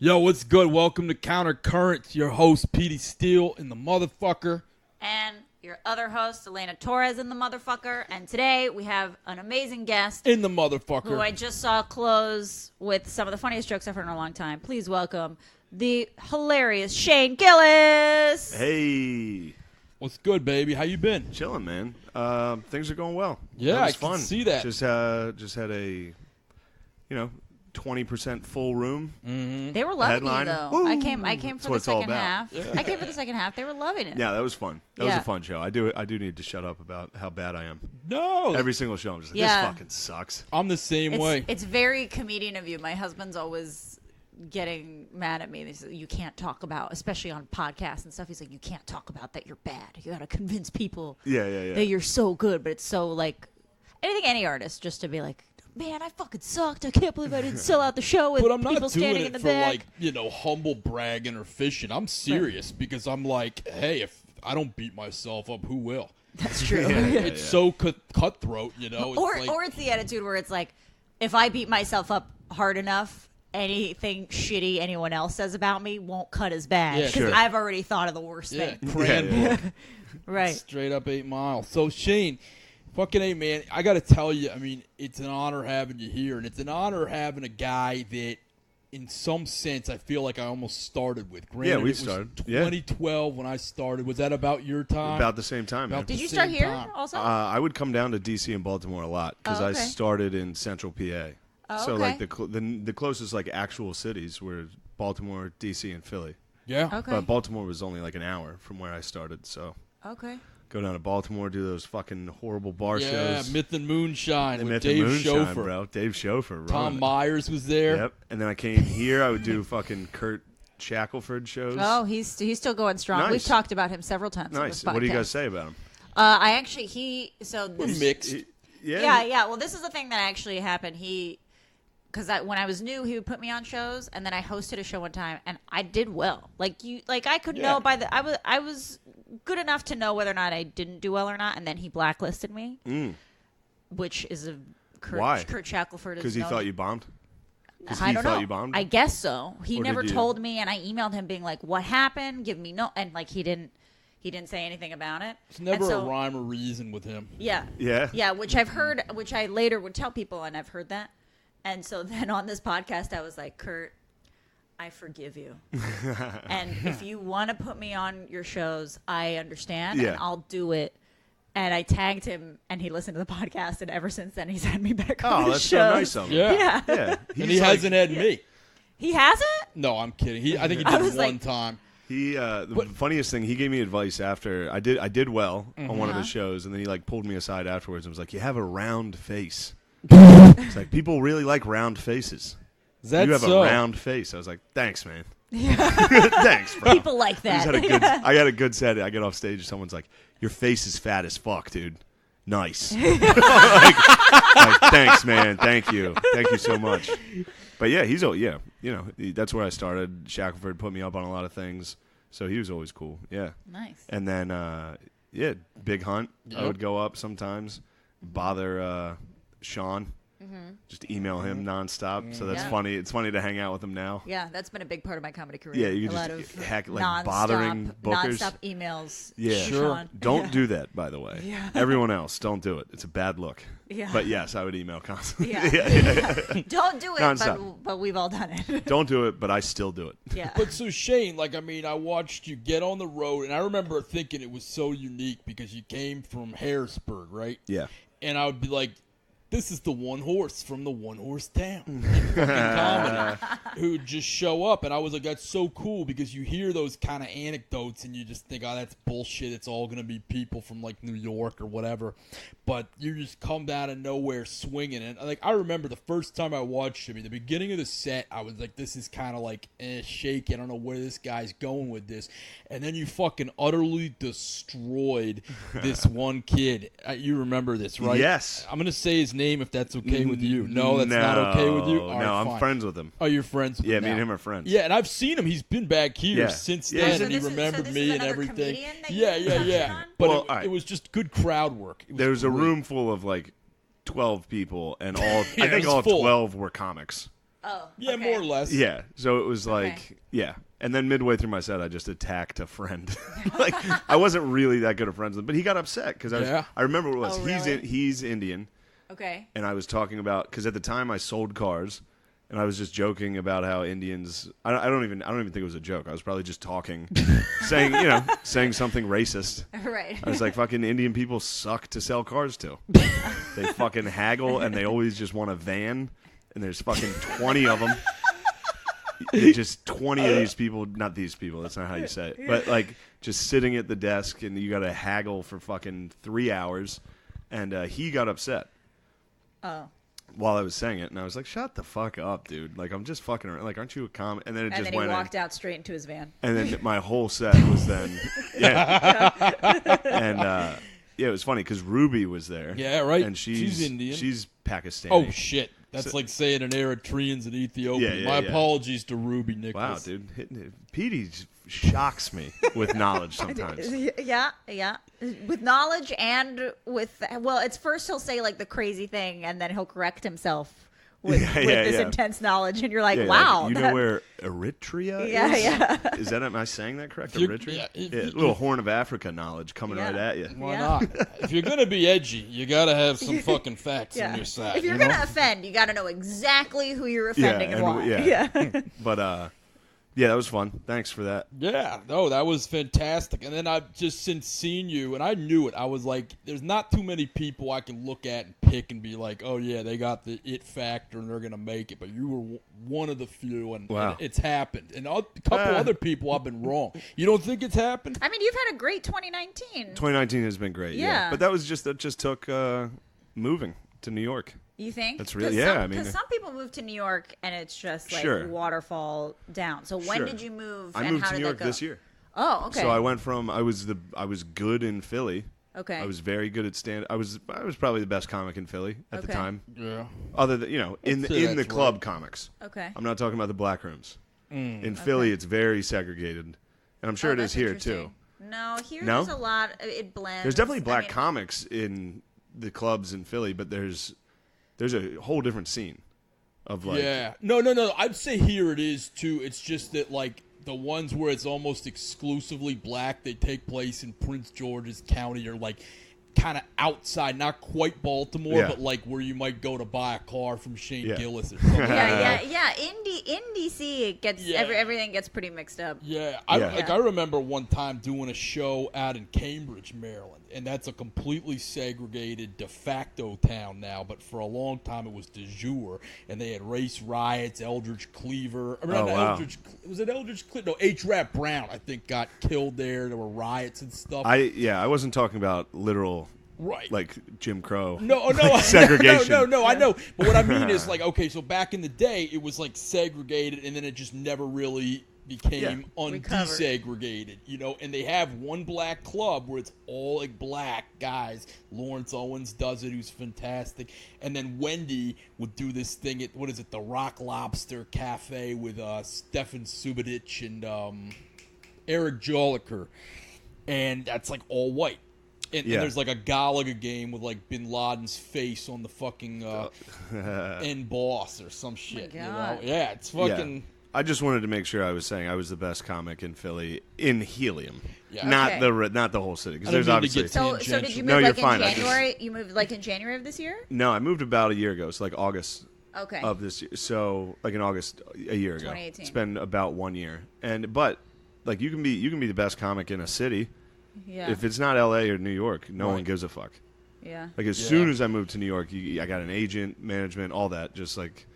Yo, what's good? Welcome to Counter Currents. Your host, Petey Steele, in the motherfucker. And your other host, Elena Torres, in the motherfucker. And today we have an amazing guest. In the motherfucker. Who I just saw close with some of the funniest jokes I've heard in a long time. Please welcome the hilarious Shane Gillis. Hey. What's good, baby? How you been? Chilling, man. Things are going well. Yeah, that was I fun. can see that. Just had a, 20% full room. Mm-hmm. They were loving Headline. it, though. Woo! I came for the second half. Yeah. I came for the second half. They were loving it. Yeah, that was fun. That was Yeah. a fun show. I do need to shut up about how bad I am. No. Every single show, I'm just like, Yeah. this fucking sucks. I'm the same way. It's very comedian of you. My husband's always getting mad at me. He says, you can't talk about, especially on podcasts and stuff. He's like, you can't talk about that you're bad. You got to convince people Yeah. that you're so good. But it's so like, I think any artist just to be like, man, I fucking sucked. I can't believe I didn't sell out the show with But I'm people not doing standing in it the for, back. humble bragging or fishing. I'm serious because I'm like, hey, if I don't beat myself up, who will? That's true. It's so cutthroat, It's Or it's the attitude where it's like, if I beat myself up hard enough, anything shitty anyone else says about me won't cut as bad. Yeah, Because sure. I've already thought of the worst thing. Cranbrook. Right. Straight up 8 Mile. So, Shane, fucking A, man, I got to tell you, it's an honor having you here, and it's an honor having a guy that, in some sense, I feel like I almost started with. Granted, we it was started. 2012 when I started. Was that about your time? About the same time, man. About Did the you start same here time. also? I would come down to D.C. and Baltimore a lot because Oh, I okay. started in Central PA. Oh, So, okay. the closest, actual cities were Baltimore, D.C., and Philly. Yeah. Okay. But Baltimore was only an hour from where I started, so Okay. go down to Baltimore, do those fucking horrible bar Yeah, shows. Myth and Moonshine with Myth Dave and Moonshine, Schofer. bro. Dave Schofer. Tom running it. Myers was there. Yep. And then I came here. I would do fucking Kurt Shackelford shows. Oh, he's still going strong. Nice. We've talked about him several times. On nice. this podcast. What do you guys say about him? I actually We're mixed. Yeah. Well, this is the thing that actually happened. Because when I was new, he would put me on shows, and then I hosted a show one time, and I did well. I could know by the I was good enough to know whether or not I didn't do well or not, and then he blacklisted me, which is a Why? Kurt Shackelford is Because he known- thought you bombed? Because I he don't thought know. you bombed? I guess so. He Or never did you? told me, and I emailed him being like, "What happened? Give me no." And he didn't say anything about it. It's never And so- a rhyme or reason with him. Yeah. Yeah? Yeah, which I've heard, which I later would tell people, and I've heard that. And so then on this podcast, I was like, Kurt, I forgive you. And if you want to put me on your shows, I understand, Yeah. and I'll do it. And I tagged him, and he listened to the podcast, and ever since then, he's had me back on Oh, his that's shows. so nice of him. Yeah. Yeah. Yeah. And he hasn't had me. He hasn't? No, I'm kidding. I think he I did was one like- time. The funniest thing, he gave me advice after I did well on one of his Uh-huh. shows, and then he pulled me aside afterwards and was like, "You have a round face." It's like, people really like round faces. Is that You have so? a round face. I was like, "Thanks, man." Thanks, bro. People like I that. got a good set. I get off stage, someone's like, "Your face is fat as fuck, dude." Nice. Thanks, man. Thank you so much. But yeah, that's where I started. Shackelford put me up on a lot of things, so he was always cool. Yeah. Nice. And then Big Hunt. I Yep. would go up sometimes, bother Sean. Just email him nonstop. So that's Yeah. funny. It's funny to hang out with him now. Yeah, that's been a big part of my comedy career. Yeah, you a just lot of bothering bookers. nonstop emails. Yeah. to Sure. Sean. Don't Yeah. do that, by the way. Yeah. Everyone else, don't do it. It's a bad look. Yeah. But yes, I would email constantly. Yeah. Don't do it, Nonstop. but we've all done it. Don't do it, but I still do it. Yeah. But so Shane, I watched you get on the road, and I remember thinking it was so unique because you came from Harrisburg, right? Yeah. And I would be like, this is the one horse from the one horse town in fucking comedy who would just show up. And I was like, that's so cool because you hear those kind of anecdotes and you just think, oh, that's bullshit. It's all going to be people from New York or whatever. But you just come out of nowhere swinging. And I remember the first time I watched him, the beginning of the set, I was like, this is kind of shaky. I don't know where this guy's going with this. And then you fucking utterly destroyed this one kid. You remember this, right? Yes. I'm going to say his name if that's okay with you. No, that's not okay with you? All right, No, I'm fine. friends with him. Oh, you're friends with Yeah, him me and now. him are friends. Yeah, and I've seen him. He's been back here Yeah. since Yeah, then, so and he this is- remembered so this me is and another everything. comedian that Yeah, you yeah, touched yeah. on? But Well, it, all right. it was just good crowd work. It was There was a great. room full of 12 people, and I Yeah, it think was all full. 12 were comics. Oh. Yeah, okay. more or less. Yeah. So it was like, Okay. yeah. And then midway through my set, I just attacked a friend. Like, I wasn't really that good of friends with him, but he got upset because I remember what it was. Oh, really? He's Indian, Okay. and I was talking about, because at the time I sold cars, and I was just joking about how Indians. I don't even think it was a joke. I was probably just talking, saying something racist. Right. I was like, fucking Indian people suck to sell cars to. They fucking haggle, and they always just want a van, and there's fucking 20 of them. Just 20 of these people, not these people, that's not how you say it, but like just sitting at the desk, and you got to haggle for fucking 3 hours, and he got upset. Oh. While I was saying it, and I was like, shut the fuck up, dude. Like, I'm just fucking around. Like, aren't you a comic? And then it And just then went he walked out straight into his van. And then my whole set was then, yeah. And, yeah, it was funny because Ruby was there. Yeah, right. And She's Indian. She's Pakistani. Oh, shit. That's like saying an Eritreans in Ethiopia. Yeah, My yeah. apologies to Ruby Nicholas. Wow, dude. Petey shocks me with knowledge sometimes. Yeah. With knowledge and with, well, it's first he'll say like the crazy thing and then he'll correct himself with this intense knowledge. And you're like, Yeah, wow. like, you know where Eritrea is? Yeah. Is that, am I saying that correct? If Eritrea? yeah, A little Horn of Africa knowledge coming right at you. Why Yeah. not? If you're going to be edgy, you got to have some fucking facts on your side. If you're you going know? to offend, you got to know exactly who you're offending and why. Yeah. But, yeah, that was fun. Thanks for that. Yeah, no, that was fantastic. And then I've just since seen you, and I knew it. I was like, there's not too many people I can look at and pick and be like, oh, yeah, they got the it factor and they're going to make it. But you were one of the few, and it's happened. And a couple other people I've been wrong. You don't think it's happened? I mean, you've had a great 2019. 2019 has been great. Yeah. But that just took moving to New York. You think? That's really, yeah. Because some people move to New York and it's just like Sure. waterfall down. So when did you move? I and moved how to did New York that go? this year. Oh, okay. So I went from I was good in Philly. Okay. I was very good at I was probably the best comic in Philly at the time. Yeah. Other than in say the that's club right. comics. Okay. I'm not talking about the black rooms. In Philly, it's very segregated, and I'm sure it is that's here interesting. too. No, here No? there's a lot. It blends. There's definitely black I mean, comics in the clubs in Philly, but there's a whole different scene of like Yeah. No. I'd say here it is, too. It's just that, like, the ones where it's almost exclusively black, they take place in Prince George's County or, like, kind of outside, not quite Baltimore, but, like, where you might go to buy a car from Shane Gillis or something. Yeah. In DC, it gets everything gets pretty mixed up. Yeah, I remember one time doing a show out in Cambridge, Maryland, and that's a completely segregated de facto town now, but for a long time it was de jure, and they had race riots, Eldridge Cleaver. Was it Eldridge Cleaver? No, H-Rap Brown, I think, got killed there. There were riots and stuff. I wasn't talking about literal Right. like Jim Crow. No, like segregation. No, I know. But what I mean is, like, okay, so back in the day, it was, like, segregated, and then it just never really became undesegregated, and they have one black club where it's all, like, black guys. Lawrence Owens does it, who's fantastic. And then Wendy would do this thing at, the Rock Lobster Cafe with Stefan Subadic and Eric Joliker. And that's, like, all white. And there's like a Galaga game with like Bin Laden's face on the fucking end boss or some shit. God. Yeah, it's fucking. Yeah. I just wanted to make sure I was saying I was the best comic in Philly in helium, Yeah. not the whole city. Because there's obviously So did you move No, you're like in fine. January? You moved like in January of this year? No, I moved about a year ago. It's like August Okay. of this year. So like in August a year ago. 2018. It's been about 1 year. But like you can be the best comic in a city. Yeah. If it's not L.A. or New York, no Right. one gives a fuck. Yeah. Like as soon as I moved to New York, I got an agent, management, all that. Just like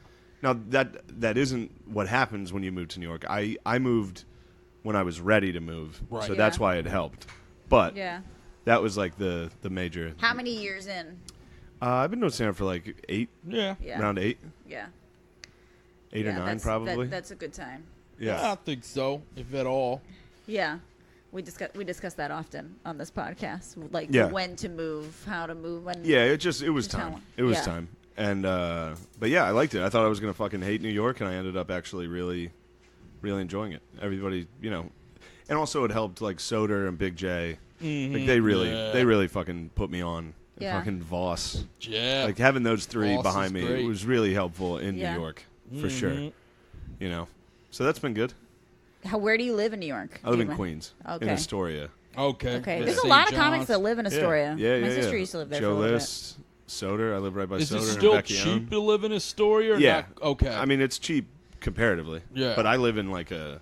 now that isn't what happens when you move to New York. I moved when I was ready to move, Right. so that's why it helped. But Yeah. that was like the major. How many years in? I've been doing stand-up for like 8, Yeah. Yeah. around 8, Yeah. 8 or 9 that's, probably. That's a good time. Yeah. I don't think so, if at all. Yeah. We discuss that often on this podcast, like Yeah. when to move, how to move, when. Yeah, it was Just time. how- It was yeah. time. And but yeah, I liked it. I thought I was gonna fucking hate New York, and I ended up actually really, really enjoying it. Everybody, and also it helped like Soder and Big J. Like they really fucking put me on. And Yeah. fucking Voss. Yeah. Like having those three Voss behind is me great. was really helpful in Yeah. New York. for sure. You know, so that's been good. Where do you live in New York? I live in Queens, in Okay. Astoria. Okay. Okay. The There's a St. lot of John's. comics that live in Astoria. Yeah, My sister used to live there for a Joe little bit. List, Soder. I live right by Is Soder. it and still Vecchione. cheap to live in Astoria? Or Yeah. Not? Okay. I mean, it's cheap comparatively. Yeah. But I live in like a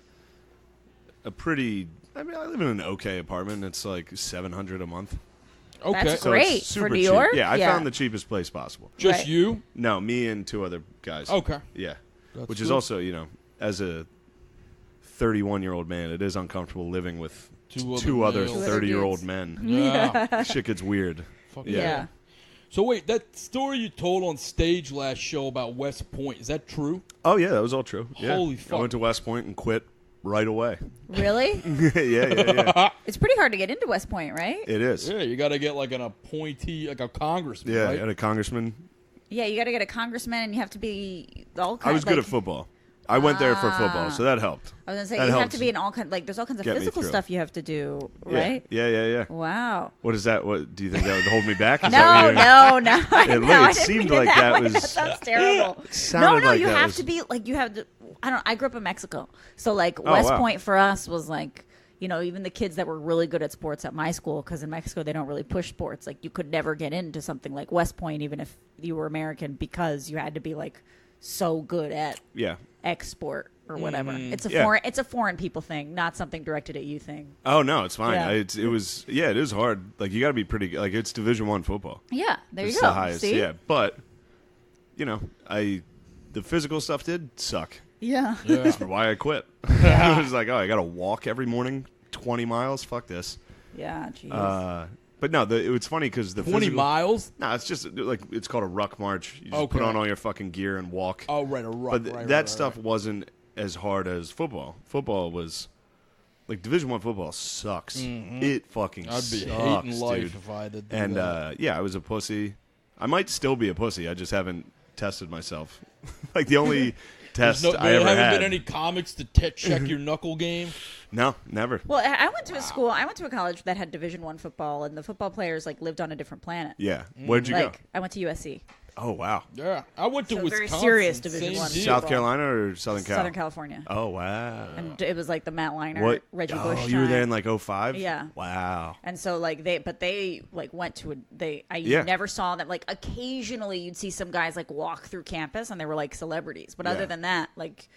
pretty. I mean, I live in an okay apartment. It's like $700 a month. okay. That's So great it's for super New cheap. York? Yeah, I Yeah. found the cheapest place possible. Just Right. you? No, me and 2 other guys. Okay. Yeah. That's Which is good. also, as a 31-year-old man, it is uncomfortable living with Two other other males. 30-year-old dudes. men. Yeah. Shit gets weird. Fuck Yeah. So wait, that story you told on stage last show about West Point, is that true? Oh, yeah, that was all true. Yeah. Holy I fuck. went to West Point and quit right away. Really? yeah. It's pretty hard to get into West Point, right? It is. Yeah, you got to get like an appointee, like a congressman, Yeah, right? and a congressman. Yeah, you got to get a congressman, and you have to be all kinds. I was good at football. I went there for football, so that helped. I was gonna say That you have helps to be in all kind. Like, there's all kinds of get me physical through. stuff you have to do, right? Yeah. Wow. What is that? What do you think that would hold me back? Is No, that what no. It No, I didn't seemed mean it like that way. was- That sounds terrible. sounded no, like you that have was- to be like you have to. I don't. I grew up in Mexico, so like Oh, West wow. Point for us was like. Even the kids that were really good at sports at my school, because in Mexico they don't really push sports. Like, you could never get into something like West Point, even if you were American, because you had to be like so good at Yeah. X sport or whatever. It's a Yeah. foreign. It's a foreign people thing, not something directed at you thing. Oh no, it's fine. Yeah. It is hard. Like, you got to be pretty. Like, it's Division I football. Yeah, there It's you go. the highest. See? Yeah, but the physical stuff did suck. Yeah. Yeah. That's why I quit. I was like, I got to walk every morning 20 miles. Fuck this. Yeah. Jeez. But no, it's funny because the 20 miles? No, it's just like it's called a ruck march. You just Okay. put on all your fucking gear and walk. Oh, right, a ruck. But right, that right, stuff right. wasn't as hard as football. Football was like Division I football sucks. It fucking I'd be sucks, hating life dude. if I had to do And that. I was a pussy. I might still be a pussy. I just haven't tested myself. Like, the only test There I ever haven't had. been any comics to check your knuckle game? No, never. Well, I went to a school. I went to a college that had Division I football, and the football players like lived on a different planet. Yeah. Where'd you Like, go? I went to USC, Oh, wow. Yeah. I went to So very Wisconsin. serious Division same I. deal. South Carolina or Southern Cal? Southern California, Oh, wow. and it was like the Matt Leinart, What? Reggie oh, Bush. you were there time. in like 05? Yeah. Wow. And so like they like went to I Yeah. never saw them. Like, occasionally you'd see some guys like walk through campus and they were like celebrities, but Yeah. other than that, like,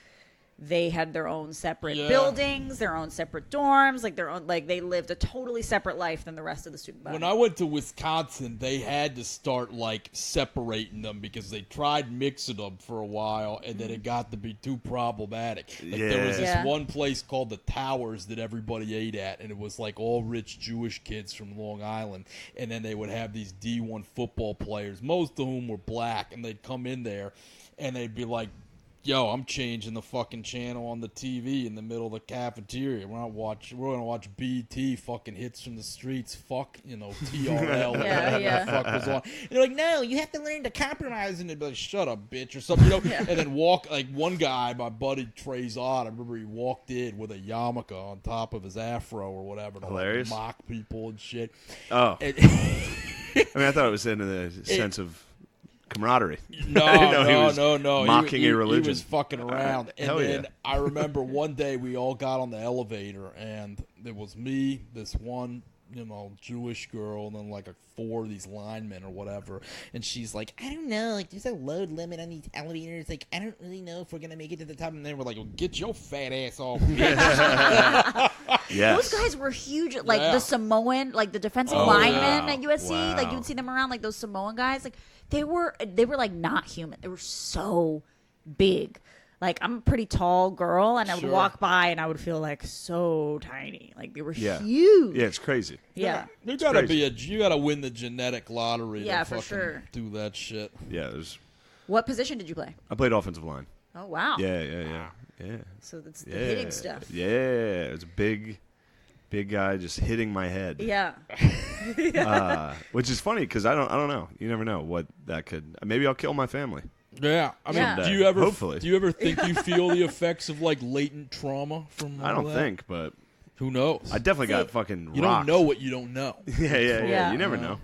they had their own separate Yeah. buildings, their own separate dorms, like their own, like, they lived a totally separate life than the rest of the student body. When I went to Wisconsin, they had to start like separating them because they tried mixing them for a while, and then it got to be too problematic. Like, there was this Yeah. one place called the Towers that everybody ate at, and it was like all rich Jewish kids from Long Island, and then they would have these D1 football players, most of whom were black, and they'd come in there, and they'd be like, yo, I'm changing the fucking channel on the TV in the middle of the cafeteria. We're gonna watch BT fucking hits from the streets. Fuck, TRL. Yeah. Whatever the fuck was on. And they're like, no, you have to learn to compromise. And they'd be like, shut up, bitch, or something. And then walk, like, one guy, my buddy Trey's Odd, I remember he walked in with a yarmulke on top of his afro or whatever to Hilarious. like, mock people and shit. Oh. And- I mean, I thought it was in the sense of camaraderie. No, I didn't know he was no. mocking he, a religion. He was fucking around. And hell then yeah. I remember one day we all got on the elevator, and it was me, this one, Jewish girl, and then like 4 of these linemen or whatever. And she's like, I don't know, like, there's a load limit on these elevators. Like, I don't really know if we're gonna make it to the top. And then we're like, well, get your fat ass off. Yes. Those guys were huge, like Yeah. the Samoan, like the defensive Oh, linemen wow. at USC. Like, Wow. you'd see them around, like those Samoan guys. Like, they were like not human. They were so big. Like, I'm a pretty tall girl, and I would Sure. walk by, and I would feel like so tiny. Like, they were Yeah. huge. Yeah, it's crazy. Yeah. You gotta crazy. you gotta win the genetic lottery Yeah, to for fucking sure. do that shit. Yeah, What position did you play? I played offensive line. Oh, wow. Yeah. So that's the Yeah. hitting stuff. Yeah, it was a big guy just hitting my head. Yeah. Which is funny because I don't know. You never know what that could. Maybe I'll kill my family. Yeah, I mean, Yeah. do you ever Hopefully. do you ever think you feel the effects of like latent trauma from all I don't that? think, but Who knows? I definitely got See, fucking You rocked. don't know what you don't know. Yeah. You never know. I'm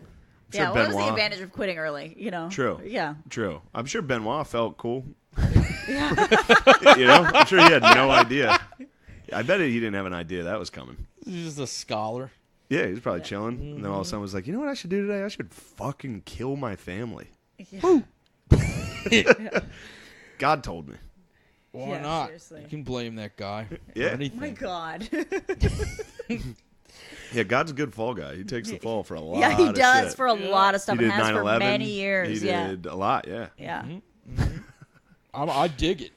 Yeah, sure what was the Benoit. advantage of quitting early, True. Yeah. True. I'm sure Benoit felt cool. You know, I'm sure he had no idea. I bet he didn't have an idea that was coming. He's just a scholar. Yeah, he was probably chilling, and then all of a sudden was like, you know what I should do today? I should fucking kill my family. God told me. Why Yeah, not? seriously. You can blame that guy. Yeah. For anything. Oh my God. Yeah, God's a good fall guy. He takes the fall for a lot Yeah, he of does shit. for a lot of stuff. He And did has for 9/11. many years. He did a lot, yeah. Yeah. I dig it.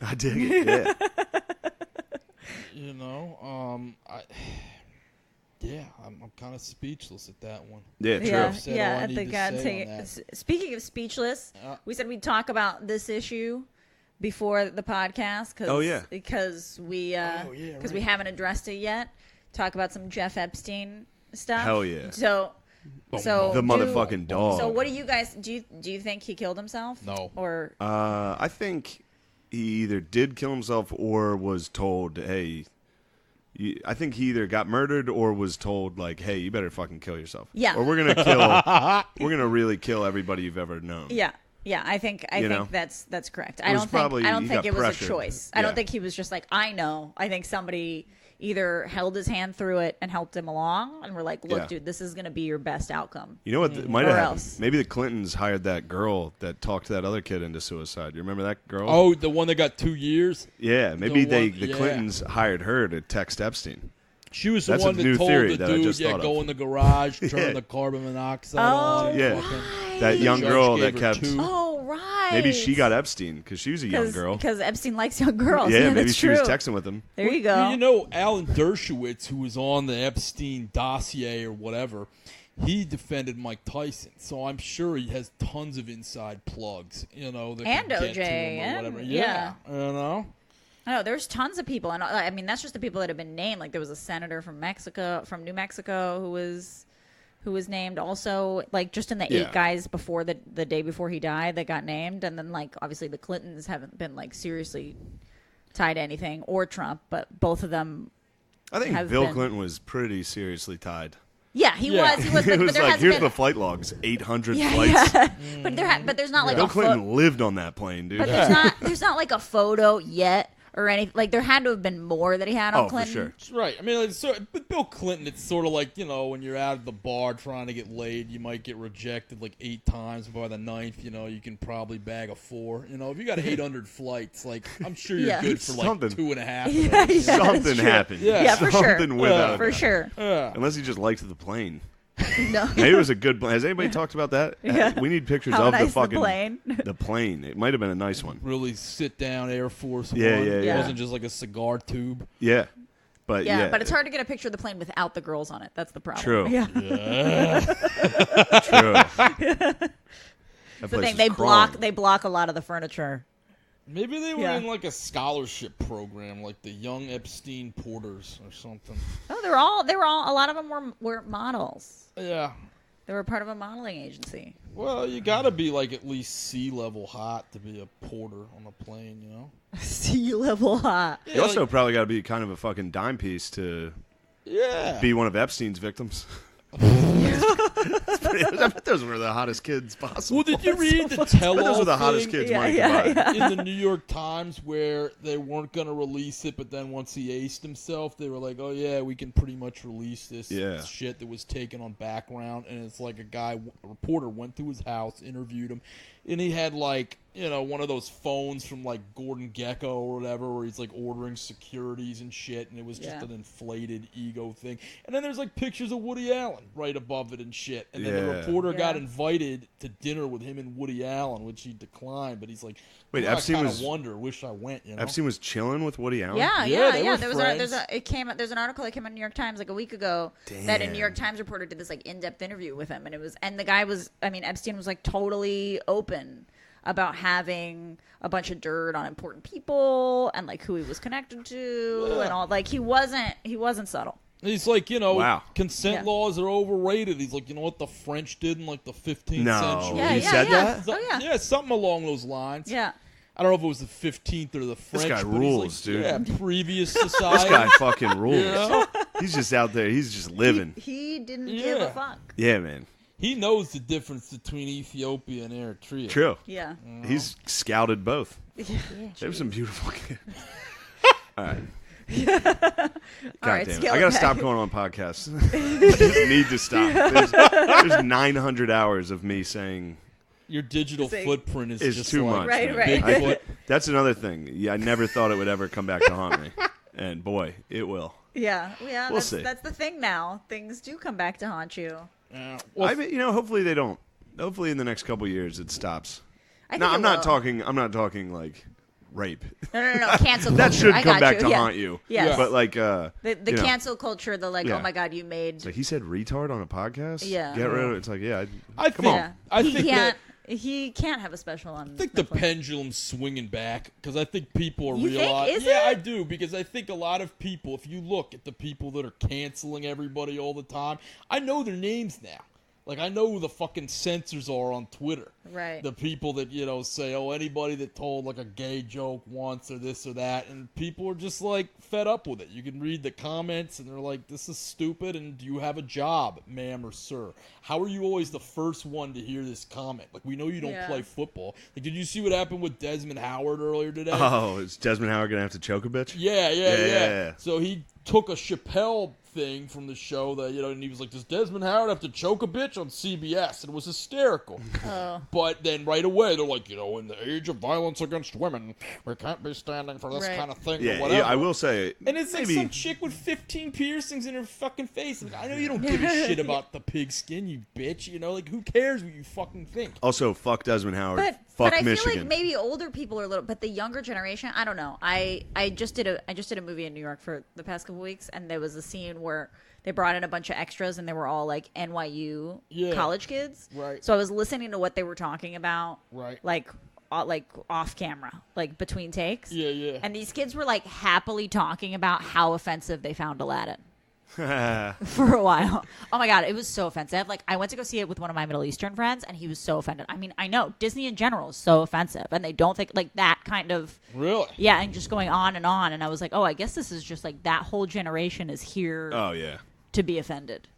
I dig it, yeah. You know, I'm kind of speechless at that one. Yeah, true. Yeah, Said all yeah. I I need think to say on that. speaking of speechless, we said we'd talk about this issue before the podcast. Oh, yeah. Because we right. we haven't addressed it yet. Talk about some Jeff Epstein stuff. Hell yeah. So The motherfucking dog. So what do you guys do? You think he killed himself? No. Or I think he either did kill himself or was told, hey, I think he either got murdered or was told, like, hey, you better fucking kill yourself. Yeah. Or we're going to really kill everybody you've ever known. yeah. Yeah, I think that's correct. I was don't probably- think he got it was pressured. a choice. I Yeah. don't think he was just like, I know. I think somebody either held his hand through it and helped him along and were like, look, Yeah. dude, this is going to be your best outcome. You know what might have Or happened? else. Maybe the Clintons hired that girl that talked to that other kid into suicide. You remember that girl? Oh, the one that got 2 years? Yeah, maybe The the one- Clintons hired her to text Epstein. She was the That's a one that new told theory the that I dude, just thought go of. in the garage, turn Yeah. the carbon monoxide Oh, on. Yeah. right. That young Judge girl gave that her kept... 2. Oh, right. Maybe she got Epstein because she was a young girl. Because Epstein likes young girls. Yeah, Yeah, maybe that's she true. was texting with him. There you go. Well, you know, Alan Dershowitz, who was on the Epstein dossier or whatever, he defended Mike Tyson. So I'm sure he has tons of inside plugs, you know, that And can get OJ, to him or and- whatever. yeah. You know? I know there's tons of people, and I mean that's just the people that have been named. Like there was a senator from New Mexico, who was named. Also, like just in the 8 guys before the day before he died, that got named, and then like obviously the Clintons haven't been like seriously tied to anything, or Trump, but both of them. I think have Bill been. Clinton was pretty seriously tied. Yeah, he Yeah. was. He was. It But was there like, hasn't here's been. the flight logs, 800 Yeah, flights. yeah. But there's not like Bill a Clinton lived on that plane, dude. But there's not like a photo yet or anything. Like there had to have been more that he had on Oh, for Clinton. sure. Right. I mean, but Bill Clinton, it's sort of like, you know, when you're out at the bar trying to get laid, you might get rejected like 8 times. By the 9th, you know, you can probably bag a 4. You know, if you got 800 flights, like, I'm sure you're Yeah. good for like Something. 2.5. Yeah, yeah, Something that's true. happened. Yeah, for sure. Something without For it. sure. Yeah. Unless he just liked the plane. No. Maybe it was a good plane. Has anybody talked about that? Yeah. We need pictures How of nice the fucking plane. the plane. It might have been a nice one. Really sit down Air Force Yeah, One. yeah, It yeah. wasn't just like a cigar tube. Yeah. But Yeah, yeah. but it's hard to get a picture of the plane without the girls on it. That's the problem. True. Yeah. True. That The place thing is they crawling. block a lot of the furniture. Maybe they were Yeah. in like a scholarship program, like the Young Epstein Porters or something. Oh, they were all a lot of them were models. Yeah. They were part of a modeling agency. Well, you gotta be like at least sea level hot to be a porter on a plane, you know? Sea level hot. You also probably got to be kind of a fucking dime piece to Yeah. be one of Epstein's victims. I bet those were the hottest kids possible. Well, did you read the tell-all Those were the hottest thing kids Yeah, money yeah, could buy. yeah. in the New York Times where they weren't going to release it, but then once he aced himself, they were like, oh, yeah, we can pretty much release this Yeah. shit that was taken on background. And it's like a reporter went to his house, interviewed him, and he had like, you know, one of those phones from like Gordon Gekko or whatever where he's like ordering securities and shit, and it was just Yeah. an inflated ego thing. And then there's like pictures of Woody Allen right above it and shit. And then the Yeah. reporter got Yeah. invited to dinner with him and Woody Allen, which he declined, but he's like, Wait, I Epstein kind was- of wonder, wish I went, you know? Epstein was chilling with Woody Allen? Yeah, Yeah, yeah, they yeah. were There's friends. an article that came out in New York Times like a week ago that a Damn. New York Times reporter did this like in-depth interview with him, and the guy was, I mean, Epstein was like totally open about having a bunch of dirt on important people and like who he was connected to Yeah. and all. Like he wasn't subtle. He's like, you know, Wow. consent Yeah. laws are overrated. He's like, you know what the French did in like the 15th No. century? Yeah, He yeah, said yeah. that? So- Oh yeah. Yeah, something along those lines. Yeah. I don't know if it was the 15th or the French. guy but he's rules, like, dude. Yeah, previous This society. guy fucking rules. You know? He's just out there. He's just living. He didn't give a Yeah. fuck. Yeah, man. He knows the difference between Ethiopia and Eritrea. True. Yeah. He's scouted both. There's some beautiful kids. All right. All right, damn it. scale I it gotta back. stop going on podcasts. I just need to stop. There's 900 hours of me saying Your digital footprint is just too like much. Right, man. right. Bigfoot. That's another thing. Yeah, I never thought it would ever come back to haunt me, and boy, it will. Yeah. We'll see. That's the thing now. Things do come back to haunt you. Well, I mean, hopefully they don't. Hopefully in the next couple years it stops. I think No, it I'm not will. talking. I'm not talking like rape. No. Cancel culture. That should I come got back you. to haunt you. Yes. But like, The you know, cancel culture, the like, Yeah. oh my God, you made. like he said retard on a podcast. Yeah. Get rid of it. It's like, yeah. I Come think, on. I he think can't. that He can't have a special on. I think the Netflix. pendulum's swinging back because I think people are You think? realizing. Is Yeah, it? I do because I think a lot of people. If you look at the people that are canceling everybody all the time, I know their names now. Like I know who the fucking censors are on Twitter. Right. The people that say, oh, anybody that told like a gay joke once or this or that, and people are just like fed up with it. You can read the comments and they're like, this is stupid, and do you have a job, ma'am or sir? How are you always the first one to hear this comment? Like, we know you don't Yeah. play football. Like, did you see what happened with Desmond Howard earlier today? Oh, is Desmond Howard gonna have to choke a bitch? Yeah. So he took a Chappelle thing from the show that, and he was like, does Desmond Howard have to choke a bitch on CBS? And it was hysterical. Oh. But then right away, they're like, in the age of violence against women, we can't be standing for this Right. kind of thing or Yeah, whatever. I will say. And it's maybe, like some chick with 15 piercings in her fucking face. Like, I know you don't give a shit about the pigskin, you bitch. Like, who cares what you fucking think? Also, fuck Desmond Howard. But fuck I Michigan. feel like maybe older people are a little, but the younger generation, I don't know. I just did a movie in New York for the past couple weeks, and there was a scene where they brought in a bunch of extras, and they were all like NYU college kids. Right. So I was listening to what they were talking about. Right. Like off camera, like between takes. Yeah. And these kids were like happily talking about how offensive they found Aladdin. For a while. Oh my God, it was so offensive. Like, I went to go see it with one of my Middle Eastern friends, and he was so offended. I mean, I know Disney in general is so offensive, and they don't think like that kind of. Really? Yeah, and just going on. And I was like, oh, I guess this is just like that whole generation is here Oh yeah. to be offended.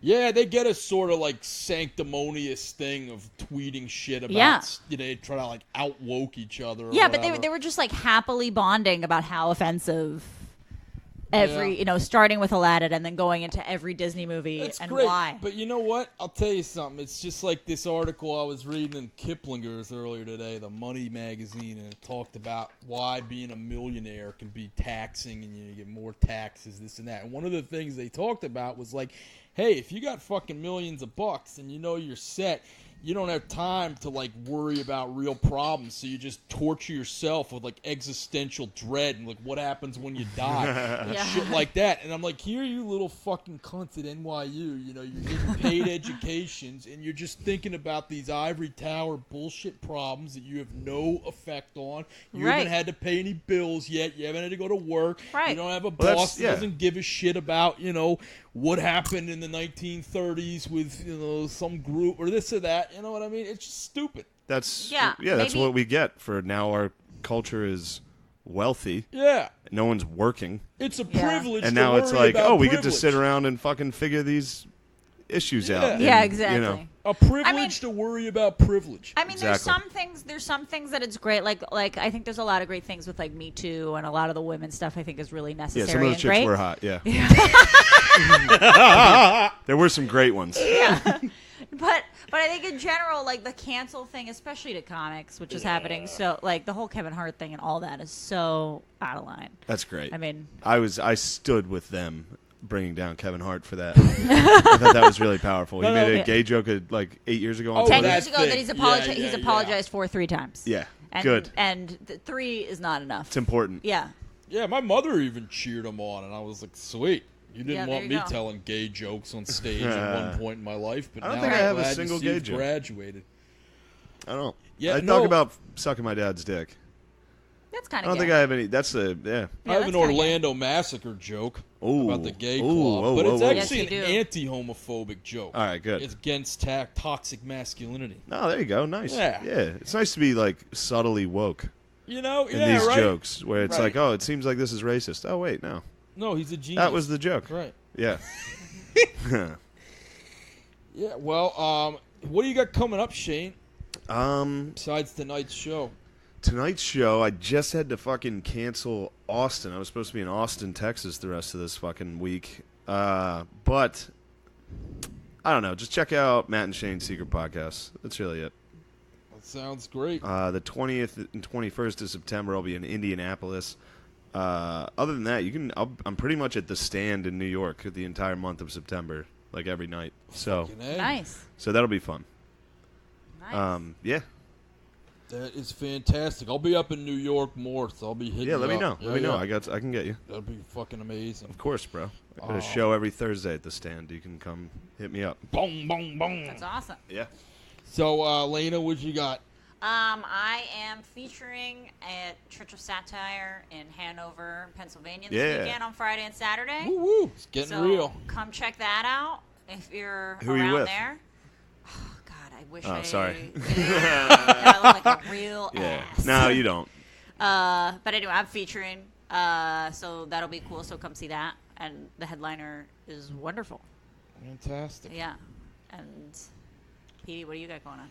Yeah, they get a sort of like sanctimonious thing of tweeting shit about. Yeah. They try to like out woke each other. Or Yeah, but whatever. they were just like happily bonding about how offensive. Starting with Aladdin and then going into every Disney movie That's and great. why. But you know what? I'll tell you something. It's just like this article I was reading in Kiplinger's earlier today, the Money magazine, and it talked about why being a millionaire can be taxing and you get more taxes, this and that. And one of the things they talked about was like, hey, if you got fucking millions of bucks and you're set, you don't have time to like worry about real problems, so you just torture yourself with like existential dread and like what happens when you die, and Yeah. shit like that. And I'm like, here you little fucking cunts at NYU, you're getting paid educations, and you're just thinking about these ivory tower bullshit problems that you have no effect on. You Right. haven't had to pay any bills yet. You haven't had to go to work. Right. You don't have a Well, boss that yeah. doesn't give a shit about what happened in the 1930s with some group or this or that. You know what I mean? It's just stupid. That's Yeah, That's maybe- what we get for now. Our culture is wealthy. Yeah. No one's working, It's a Yeah. privilege and to now it's worry like, about oh, we get to privilege. sit around and fucking figure these issues out. and, Yeah, exactly. You know, A privilege to worry about privilege. I mean, Exactly. there's some things that it's great. Like I think there's a lot of great things with like Me Too and a lot of the women stuff. I think is really yeah, necessary some of the and chicks great. were hot. Yeah, there were some great ones. But I think in general, like the cancel thing, especially to comics, which is happening. So like the whole Kevin Hart thing and all that is so out of line. That's great. I mean, I stood with them bringing down Kevin Hart for that. I thought that was really powerful. He No, made no. a gay joke like 8 years ago. On Oh, 10 Twitter. years that ago that thing. he's Yeah, he's yeah. apologized for 3 times. Yeah, And, good. And 3 is not enough. It's important. Yeah. Yeah, my mother even cheered him on, and I was like, sweet. You Yeah, didn't there want you me go. telling gay jokes on stage at one point in my life, but I don't now think I'm I have a glad to single see gay you've joke. graduated. I don't. Yeah, I no. talk about sucking my dad's dick. That's kind I of don't think I have any. That's a yeah. I have that's an kinda Orlando Massacre joke Ooh. about the gay Ooh, club, whoa, but it's whoa, whoa. actually Yes, you an do. anti-homophobic joke. All right, good. It's against toxic masculinity. No, there you go. Nice. Yeah. It's nice to be like subtly woke You know, in yeah, these right? jokes where it's Right. like, oh, it seems like this is racist. Oh, wait, no, No, he's a genius. that was the joke. right. Yeah. Yeah. Well, what do you got coming up, Shane? Um. Besides tonight's show? Tonight's show, I just had to fucking cancel Austin. I was supposed to be in Austin, Texas the rest of this fucking week. But, I don't know. Just check out Matt and Shane's Secret Podcast. That's really it. That sounds great. The 20th and 21st of September, I'll be in Indianapolis. Other than that, I'm pretty much at the Stand in New York the entire month of September, like every night. So Nice. So that'll be fun. Nice. Yeah. That is fantastic. I'll be up in New York more, so I'll be hitting Yeah, let you me know. up. Let me know. I can get you. That'd be fucking amazing. Of course, bro. I got a show every Thursday at the Stand. You can come hit me up. Boom, boom, boom. That's awesome. Yeah. So, Lena, what you got? I am featuring at Church of Satire in Hanover, Pennsylvania this Yeah. weekend on Friday and Saturday. Woo woo. It's getting So real. come check that out if you're Who are you around with? there. Oh, God, I wish Oh, sorry. I look like a real Yeah. ass. No, you don't. But anyway, I'm featuring, so that'll be cool. So come see that. And the headliner is wonderful. Fantastic. Yeah. And Petey, what do you got going on?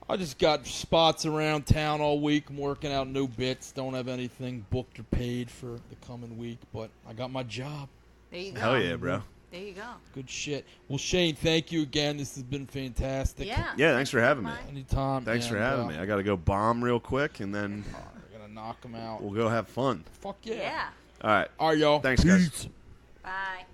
I just got spots around town all week. I'm working out new bits. Don't have anything booked or paid for the coming week, but I got my job. There you go. Hell yeah, bro. There you go. Good shit. Well, Shane, thank you again. This has been fantastic. Yeah. Yeah, thanks for having me. Anytime. Thanks for and, having me. I got to go bomb real quick, and then We're going to knock them out. we'll go have fun. Fuck yeah. Yeah. All right. All right, y'all. Thanks, guys. Peace. Bye.